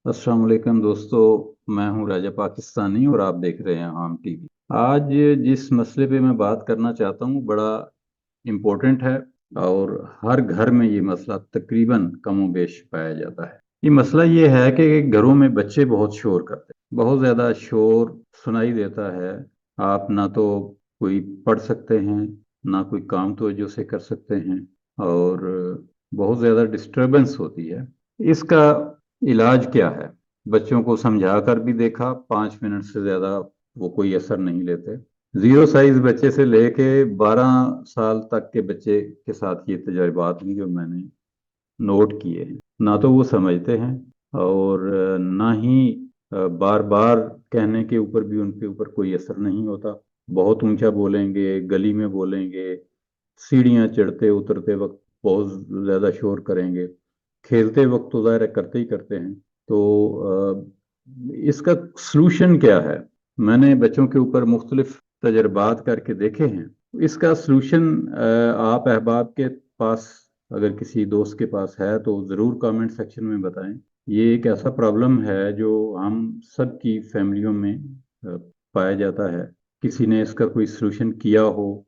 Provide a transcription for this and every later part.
अस्सलाम वालेकुम दोस्तों। मैं हूं राजा पाकिस्तानी और आप देख रहे हैं आम टीवी। आज जिस मसले पे मैं बात करना चाहता हूं बड़ा इम्पोर्टेंट है और हर घर में ये मसला तकरीबन कमो बेश पाया जाता है। ये मसला ये है कि घरों में बच्चे बहुत शोर करते हैं, बहुत ज़्यादा शोर सुनाई देता है। आप ना तो कोई पढ़ सकते हैं, ना कोई काम तवज्जो से कर सकते हैं और बहुत ज़्यादा डिस्टरबेंस होती है। इसका इलाज क्या है? बच्चों को समझा कर भी देखा, 5 मिनट से ज्यादा वो कोई असर नहीं लेते। जीरो साइज बच्चे से लेके 12 साल तक के बच्चे के साथ ये तजर्बात हैं जो मैंने नोट किए हैं। ना तो वो समझते हैं और ना ही बार बार कहने के ऊपर भी उनके ऊपर कोई असर नहीं होता। बहुत ऊंचा बोलेंगे, गली में बोलेंगे, सीढ़ियाँ चढ़ते उतरते वक्त बहुत ज्यादा शोर करेंगे, खेलते वक्त तो ज़ाहिर है करते ही करते हैं। तो इसका सलूशन क्या है? मैंने बच्चों के ऊपर मुख्तलिफ तजर्बात करके देखे हैं। इसका सलूशन आप अहबाब के पास, अगर किसी दोस्त के पास है तो ज़रूर कमेंट सेक्शन में बताएं। ये एक ऐसा प्रॉब्लम है जो हम सब की फैमिलियों में पाया जाता है। किसी ने इसका कोई सलूशन किया हो,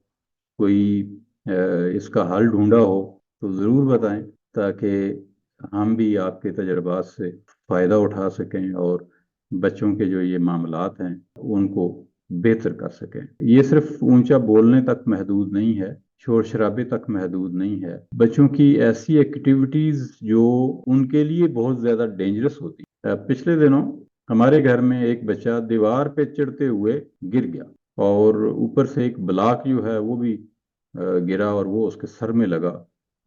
कोई अ, इसका हल ढूंढा हो तो ज़रूर बताएं, ताकि हम भी आपके तजर्बात से फ़ायदा उठा सकें और बच्चों के जो ये मामलात हैं उनको बेहतर कर सकें। ये सिर्फ ऊंचा बोलने तक महदूद नहीं है, शोर शराबे तक महदूद नहीं है। बच्चों की ऐसी एक्टिविटीज़ जो उनके लिए बहुत ज़्यादा डेंजरस होती है। पिछले दिनों हमारे घर में एक बच्चा दीवार पे चढ़ते हुए गिर गया और ऊपर से एक ब्लॉक जो है वो भी गिरा और वो उसके सर में लगा,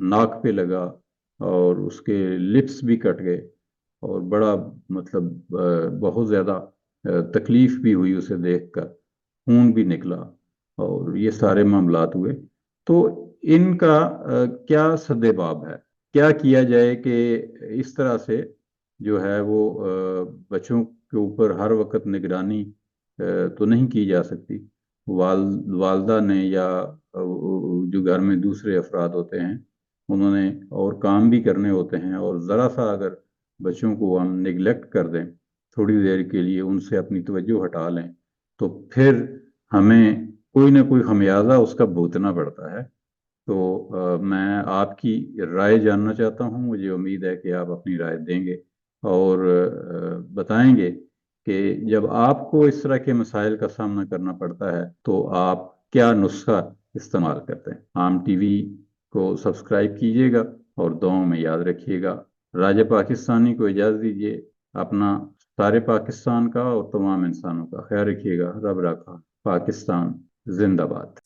नाक पे लगा और उसके लिप्स भी कट गए और बड़ा मतलब बहुत ज़्यादा तकलीफ भी हुई उसे देखकर, खून भी निकला और ये सारे मामलात हुए। तो इनका क्या सद्देबाब है? क्या किया जाए कि इस तरह से जो है वो बच्चों के ऊपर हर वक्त निगरानी तो नहीं की जा सकती। वालदा ने या जो घर में दूसरे अफराद होते हैं उन्होंने और काम भी करने होते हैं, और ज़रा सा अगर बच्चों को हम निगलेक्ट कर दें, थोड़ी देर के लिए उनसे अपनी तवज्जो हटा लें, तो फिर हमें कोई ना कोई खमियाजा उसका भुगतना पड़ता है। तो मैं आपकी राय जानना चाहता हूँ। मुझे उम्मीद है कि आप अपनी राय देंगे और बताएंगे कि जब आपको इस तरह के मसाइल का सामना करना पड़ता है तो आप क्या नुस्खा इस्तेमाल करते हैं। आम टीवी को सब्सक्राइब कीजिएगा और दुआओं में याद रखिएगा। राजा पाकिस्तानी को इजाज़त दीजिए। अपना, सारे पाकिस्तान का और तमाम इंसानों का ख्याल रखिएगा। रब रखा। पाकिस्तान जिंदाबाद।